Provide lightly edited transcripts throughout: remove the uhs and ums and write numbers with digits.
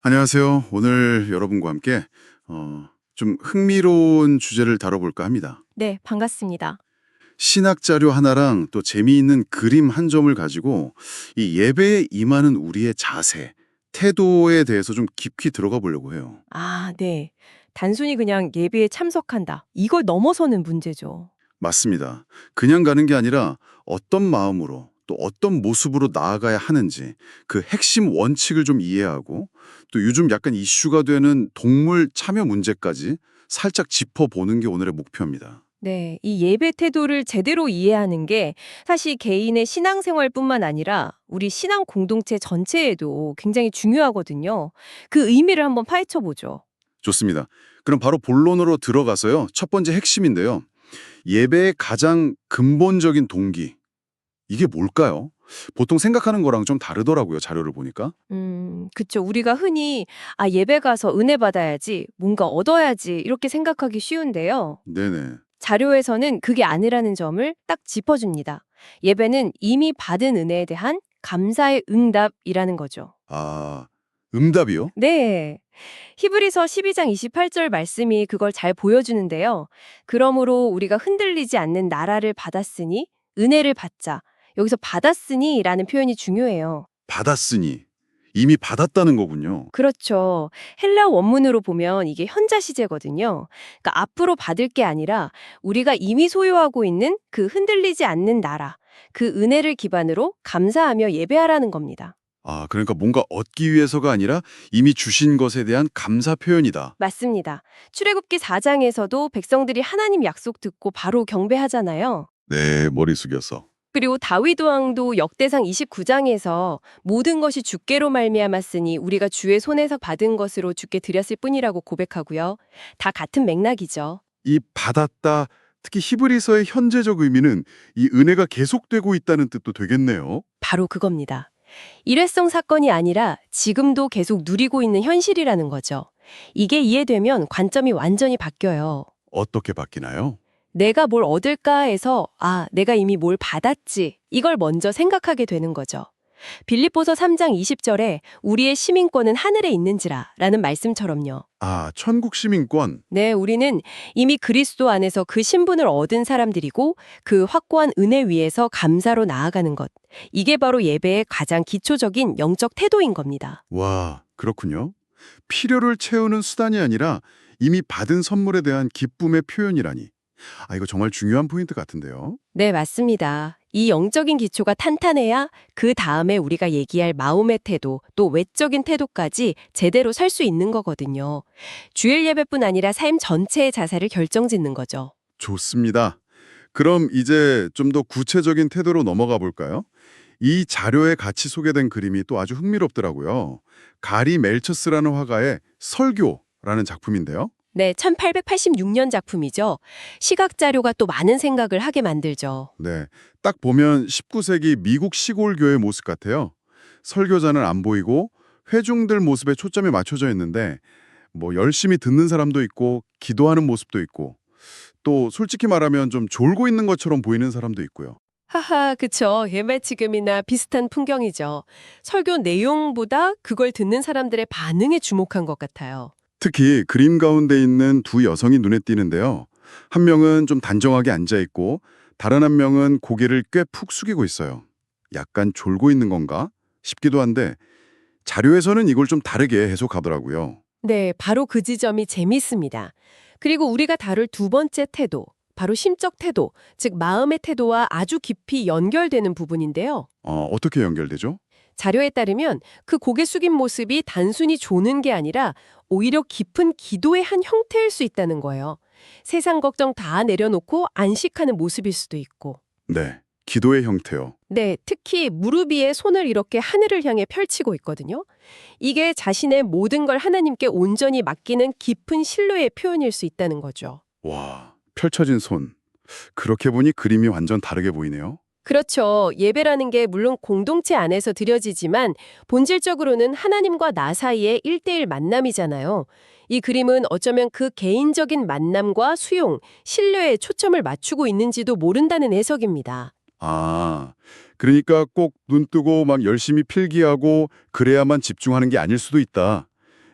안녕하세요. 오늘 여러분과 함께 좀 흥미로운 주제를 다뤄볼까 합니다. 네, 반갑습니다. 신학 자료 하나랑 또 재미있는 그림 한 점을 가지고 이 예배에 임하는 우리의 자세, 태도에 대해서 좀 깊이 들어가 보려고 해요. 아, 네. 단순히 그냥 예배에 참석한다. 이걸 넘어서는 문제죠. 맞습니다. 그냥 가는 게 아니라 어떤 마음으로 또 어떤 모습으로 나아가야 하는지 그 핵심 원칙을 좀 이해하고 또 요즘 약간 이슈가 되는 동물 참여 문제까지 살짝 짚어보는 게 오늘의 목표입니다. 네, 이 예배 태도를 제대로 이해하는 게 사실 개인의 신앙생활뿐만 아니라 우리 신앙 공동체 전체에도 굉장히 중요하거든요. 그 의미를 한번 파헤쳐 보죠. 좋습니다. 그럼 바로 본론으로 들어가서요. 첫 번째 핵심인데요. 예배의 가장 근본적인 동기. 이게 뭘까요? 보통 생각하는 거랑 좀 다르더라고요. 자료를 보니까. 그쵸. 우리가 흔히 예배 가서 은혜 받아야지, 뭔가 얻어야지 이렇게 생각하기 쉬운데요. 네네. 자료에서는 그게 아니라는 점을 딱 짚어줍니다. 예배는 이미 받은 은혜에 대한 감사의 응답이라는 거죠. 아, 응답이요? 네. 히브리서 12장 28절 말씀이 그걸 잘 보여주는데요. 그러므로 우리가 흔들리지 않는 나라를 받았으니 은혜를 받자. 여기서 받았으니 라는 표현이 중요해요. 받았으니. 이미 받았다는 거군요. 그렇죠. 헬라 원문으로 보면 이게 현자 시제거든요. 그러니까 앞으로 받을 게 아니라 우리가 이미 소유하고 있는 그 흔들리지 않는 나라, 그 은혜를 기반으로 감사하며 예배하라는 겁니다. 아, 그러니까 뭔가 얻기 위해서가 아니라 이미 주신 것에 대한 감사 표현이다. 맞습니다. 출애굽기 4장에서도 백성들이 하나님 약속 듣고 바로 경배하잖아요. 네, 머리 숙여서. 그리고 다윗 왕도 역대상 29장에서 모든 것이 주께로 말미암았으니 우리가 주의 손에서 받은 것으로 주께 드렸을 뿐이라고 고백하고요. 다 같은 맥락이죠. 이 받았다, 특히 히브리서의 현재적 의미는 이 은혜가 계속되고 있다는 뜻도 되겠네요. 바로 그겁니다. 일회성 사건이 아니라 지금도 계속 누리고 있는 현실이라는 거죠. 이게 이해되면 관점이 완전히 바뀌어요. 어떻게 바뀌나요? 내가 뭘 얻을까 해서 내가 이미 뭘 받았지. 이걸 먼저 생각하게 되는 거죠. 빌립보서 3장 20절에 우리의 시민권은 하늘에 있는지라 라는 말씀처럼요. 아, 천국 시민권. 네, 우리는 이미 그리스도 안에서 그 신분을 얻은 사람들이고 그 확고한 은혜 위에서 감사로 나아가는 것. 이게 바로 예배의 가장 기초적인 영적 태도인 겁니다. 와, 그렇군요. 필요를 채우는 수단이 아니라 이미 받은 선물에 대한 기쁨의 표현이라니. 아, 이거 정말 중요한 포인트 같은데요. 네, 맞습니다. 이 영적인 기초가 탄탄해야 그 다음에 우리가 얘기할 마음의 태도, 또 외적인 태도까지 제대로 살 수 있는 거거든요. 주일 예배뿐 아니라 삶 전체의 자세를 결정짓는 거죠. 좋습니다. 그럼 이제 좀 더 구체적인 태도로 넘어가 볼까요? 이 자료에 같이 소개된 그림이 또 아주 흥미롭더라고요. 가리 멜처스라는 화가의 설교라는 작품인데요. 네, 1886년 작품이죠. 시각 자료가 또 많은 생각을 하게 만들죠. 네, 딱 보면 19세기 미국 시골 교회 모습 같아요. 설교자는 안 보이고 회중들 모습에 초점이 맞춰져 있는데 뭐 열심히 듣는 사람도 있고 기도하는 모습도 있고 또 솔직히 말하면 좀 졸고 있는 것처럼 보이는 사람도 있고요. 하하, 그쵸. 예배 지금이나 비슷한 풍경이죠. 설교 내용보다 그걸 듣는 사람들의 반응에 주목한 것 같아요. 특히 그림 가운데 있는 두 여성이 눈에 띄는데요. 한 명은 좀 단정하게 앉아 있고 다른 한 명은 고개를 꽤 푹 숙이고 있어요. 약간 졸고 있는 건가 싶기도 한데 자료에서는 이걸 좀 다르게 해석하더라고요. 네, 바로 그 지점이 재밌습니다. 그리고 우리가 다룰 두 번째 태도, 바로 심적 태도, 즉 마음의 태도와 아주 깊이 연결되는 부분인데요. 어떻게 연결되죠? 자료에 따르면 그 고개 숙인 모습이 단순히 조는 게 아니라 오히려 깊은 기도의 한 형태일 수 있다는 거예요. 세상 걱정 다 내려놓고 안식하는 모습일 수도 있고. 네, 기도의 형태요. 네, 특히 무릎 위에 손을 이렇게 하늘을 향해 펼치고 있거든요. 이게 자신의 모든 걸 하나님께 온전히 맡기는 깊은 신뢰의 표현일 수 있다는 거죠. 와, 펼쳐진 손. 그렇게 보니 그림이 완전 다르게 보이네요. 그렇죠. 예배라는 게 물론 공동체 안에서 드려지지만 본질적으로는 하나님과 나 사이의 1대1 만남이잖아요. 이 그림은 어쩌면 그 개인적인 만남과 수용, 신뢰에 초점을 맞추고 있는지도 모른다는 해석입니다. 아, 그러니까 꼭 눈 뜨고 막 열심히 필기하고 그래야만 집중하는 게 아닐 수도 있다.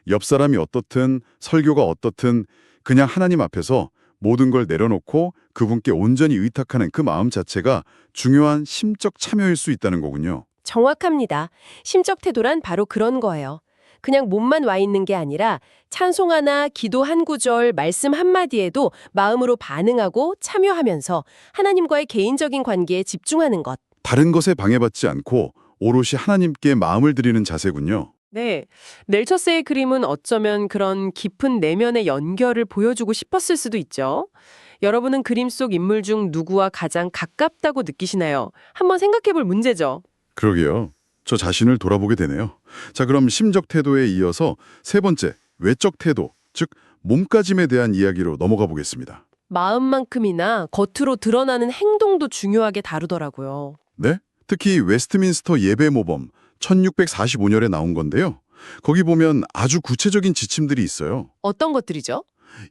옆 사람이 어떻든 설교가 어떻든 그냥 하나님 앞에서 모든 걸 내려놓고 그분께 온전히 의탁하는 그 마음 자체가 중요한 심적 참여일 수 있다는 거군요. 정확합니다. 심적 태도란 바로 그런 거예요. 그냥 몸만 와 있는 게 아니라 찬송하나 기도 한 구절, 말씀 한마디에도 마음으로 반응하고 참여하면서 하나님과의 개인적인 관계에 집중하는 것. 다른 것에 방해받지 않고 오롯이 하나님께 마음을 드리는 자세군요. 네. 넬처스의 그림은 어쩌면 그런 깊은 내면의 연결을 보여주고 싶었을 수도 있죠. 여러분은 그림 속 인물 중 누구와 가장 가깝다고 느끼시나요? 한번 생각해 볼 문제죠. 그러게요. 저 자신을 돌아보게 되네요. 자, 그럼 심적 태도에 이어서 세 번째, 외적 태도, 즉 몸가짐에 대한 이야기로 넘어가 보겠습니다. 마음만큼이나 겉으로 드러나는 행동도 중요하게 다루더라고요. 네? 특히 웨스트민스터 예배 모범 1645년에 나온 건데요. 거기 보면 아주 구체적인 지침들이 있어요. 어떤 것들이죠?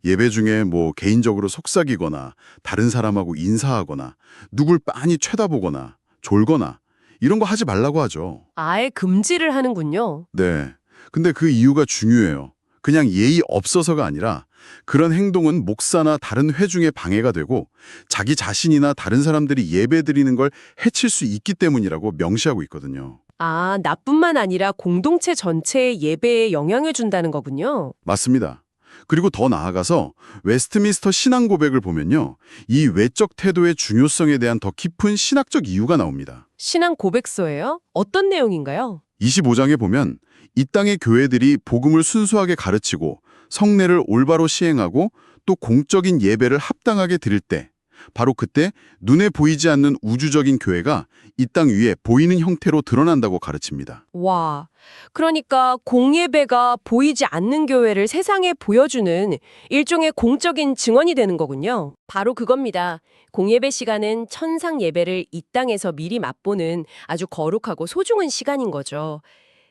예배 중에 개인적으로 속삭이거나 다른 사람하고 인사하거나 누굴 빤히 쳐다보거나 졸거나 이런 거 하지 말라고 하죠. 아예 금지를 하는군요. 네. 근데 그 이유가 중요해요. 그냥 예의 없어서가 아니라 그런 행동은 목사나 다른 회중에 방해가 되고 자기 자신이나 다른 사람들이 예배드리는 걸 해칠 수 있기 때문이라고 명시하고 있거든요. 아, 나뿐만 아니라 공동체 전체의 예배에 영향을 준다는 거군요. 맞습니다. 그리고 더 나아가서 웨스트민스터 신앙 고백을 보면요. 이 외적 태도의 중요성에 대한 더 깊은 신학적 이유가 나옵니다. 신앙 고백서예요? 어떤 내용인가요? 25장에 보면 이 땅의 교회들이 복음을 순수하게 가르치고 성례를 올바로 시행하고 또 공적인 예배를 합당하게 드릴 때 바로 그때 눈에 보이지 않는 우주적인 교회가 이 땅 위에 보이는 형태로 드러난다고 가르칩니다. 와, 그러니까 공예배가 보이지 않는 교회를 세상에 보여주는 일종의 공적인 증언이 되는 거군요. 바로 그겁니다. 공예배 시간은 천상 예배를 이 땅에서 미리 맛보는 아주 거룩하고 소중한 시간인 거죠.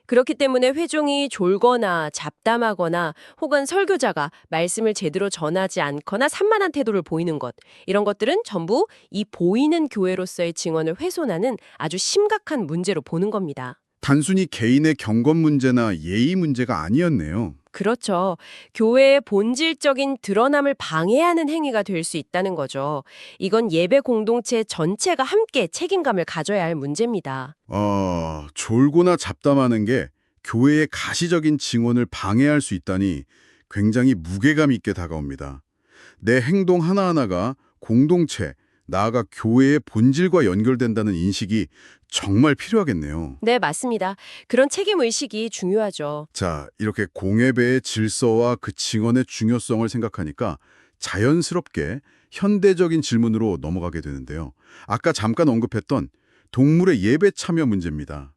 그렇기 때문에 회중이 졸거나 잡담하거나 혹은 설교자가 말씀을 제대로 전하지 않거나 산만한 태도를 보이는 것, 이런 것들은 전부 이 보이는 교회로서의 증언을 훼손하는 아주 심각한 문제로 보는 겁니다. 단순히 개인의 경건 문제나 예의 문제가 아니었네요. 그렇죠. 교회의 본질적인 드러남을 방해하는 행위가 될 수 있다는 거죠. 이건 예배 공동체 전체가 함께 책임감을 가져야 할 문제입니다. 졸고나 잡담하는 게 교회의 가시적인 증언을 방해할 수 있다니 굉장히 무게감 있게 다가옵니다. 내 행동 하나하나가 공동체, 나아가 교회의 본질과 연결된다는 인식이 정말 필요하겠네요. 네, 맞습니다. 그런 책임의식이 중요하죠. 자, 이렇게 공예배의 질서와 그 증언의 중요성을 생각하니까 자연스럽게 현대적인 질문으로 넘어가게 되는데요. 아까 잠깐 언급했던 동물의 예배 참여 문제입니다.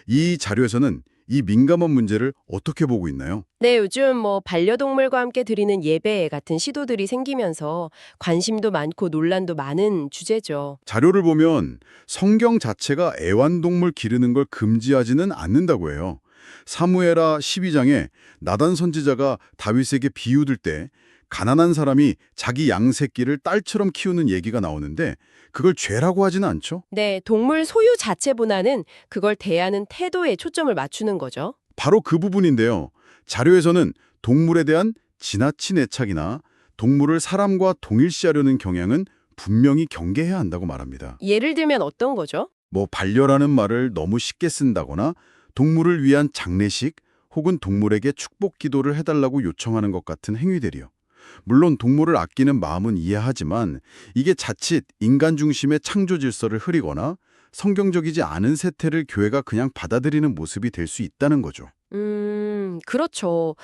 이 자료에서는 이 민감한 문제를 어떻게 보고 있나요? 네, 요즘 반려동물과 함께 드리는 예배 같은 시도들이 생기면서 관심도 많고 논란도 많은 주제죠. 자료를 보면 성경 자체가 애완동물 기르는 걸 금지하지는 않는다고 해요. 사무엘하 12장에 나단 선지자가 다윗에게 비유들 때 가난한 사람이 자기 양새끼를 딸처럼 키우는 얘기가 나오는데 그걸 죄라고 하지는 않죠? 네, 동물 소유 자체보다는 그걸 대하는 태도에 초점을 맞추는 거죠. 바로 그 부분인데요. 자료에서는 동물에 대한 지나친 애착이나 동물을 사람과 동일시하려는 경향은 분명히 경계해야 한다고 말합니다. 예를 들면 어떤 거죠? 반려라는 말을 너무 쉽게 쓴다거나 동물을 위한 장례식 혹은 동물에게 축복 기도를 해달라고 요청하는 것 같은 행위들이요. 물론 동물을 아끼는 마음은 이해하지만 이게 자칫 인간 중심의 창조 질서를 흐리거나 성경적이지 않은 세태를 교회가 그냥 받아들이는 모습이 될 수 있다는 거죠. 그렇죠.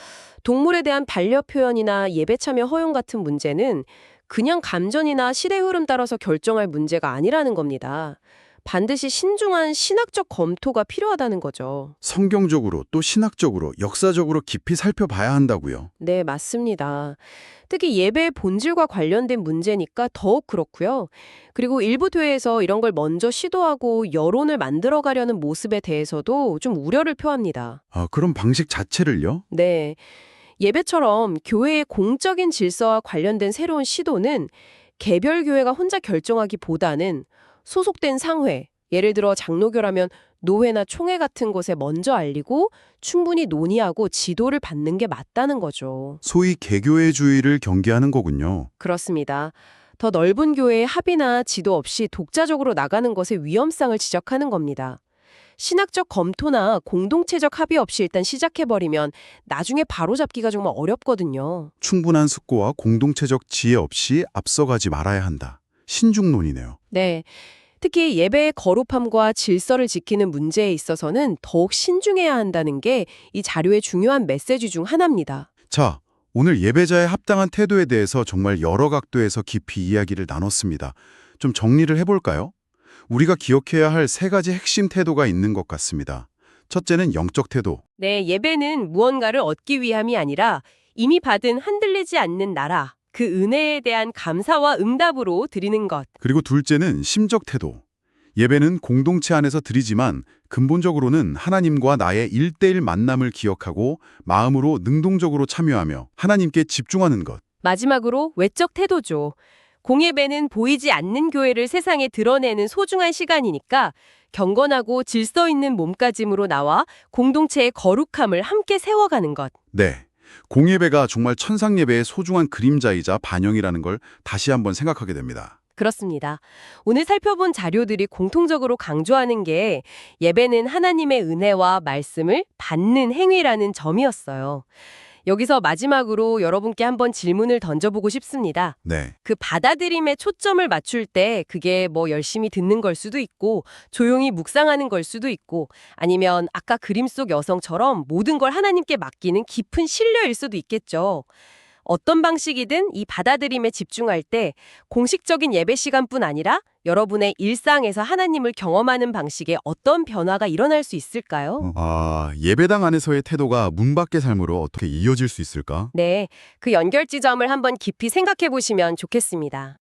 동물에 대한 반려 표현이나 예배 참여 허용 같은 문제는 그냥 감전이나 시대 흐름 따라서 결정할 문제가 아니라는 겁니다. 반드시 신중한 신학적 검토가 필요하다는 거죠. 성경적으로 또 신학적으로 역사적으로 깊이 살펴봐야 한다고요. 네, 맞습니다. 특히 예배의 본질과 관련된 문제니까 더욱 그렇고요. 그리고 일부 교회에서 이런 걸 먼저 시도하고 여론을 만들어가려는 모습에 대해서도 좀 우려를 표합니다. 그럼 방식 자체를요? 네. 예배처럼 교회의 공적인 질서와 관련된 새로운 시도는 개별 교회가 혼자 결정하기보다는 소속된 상회, 예를 들어 장로교라면 노회나 총회 같은 곳에 먼저 알리고 충분히 논의하고 지도를 받는 게 맞다는 거죠. 소위 개교의 주의를 경계하는 거군요. 그렇습니다. 더 넓은 교회의 합의나 지도 없이 독자적으로 나가는 것의 위험성을 지적하는 겁니다. 신학적 검토나 공동체적 합의 없이 일단 시작해버리면 나중에 바로잡기가 정말 어렵거든요. 충분한 숙고와 공동체적 지혜 없이 앞서가지 말아야 한다. 신중론이네요. 네. 특히 예배의 거룩함과 질서를 지키는 문제에 있어서는 더욱 신중해야 한다는 게 이 자료의 중요한 메시지 중 하나입니다. 자, 오늘 예배자의 합당한 태도에 대해서 정말 여러 각도에서 깊이 이야기를 나눴습니다. 좀 정리를 해볼까요? 우리가 기억해야 할 세 가지 핵심 태도가 있는 것 같습니다. 첫째는 영적 태도. 네, 예배는 무언가를 얻기 위함이 아니라 이미 받은 흔들리지 않는 나라, 그 은혜에 대한 감사와 응답으로 드리는 것. 그리고 둘째는 심적 태도. 예배는 공동체 안에서 드리지만 근본적으로는 하나님과 나의 1대1 만남을 기억하고 마음으로 능동적으로 참여하며 하나님께 집중하는 것. 마지막으로 외적 태도죠. 공예배는 보이지 않는 교회를 세상에 드러내는 소중한 시간이니까 경건하고 질서 있는 몸가짐으로 나와 공동체의 거룩함을 함께 세워가는 것. 네. 공예배가 정말 천상예배의 소중한 그림자이자 반영이라는 걸 다시 한번 생각하게 됩니다. 그렇습니다. 오늘 살펴본 자료들이 공통적으로 강조하는 게 예배는 하나님의 은혜와 말씀을 받는 행위라는 점이었어요. 여기서 마지막으로 여러분께 한번 질문을 던져보고 싶습니다. 네. 그 받아들임에 초점을 맞출 때 그게 뭐 열심히 듣는 걸 수도 있고 조용히 묵상하는 걸 수도 있고 아니면 아까 그림 속 여성처럼 모든 걸 하나님께 맡기는 깊은 신뢰일 수도 있겠죠. 어떤 방식이든 이 받아들임에 집중할 때 공식적인 예배 시간뿐 아니라 여러분의 일상에서 하나님을 경험하는 방식에 어떤 변화가 일어날 수 있을까요? 예배당 안에서의 태도가 문 밖의 삶으로 어떻게 이어질 수 있을까? 네, 그 연결 지점을 한번 깊이 생각해 보시면 좋겠습니다.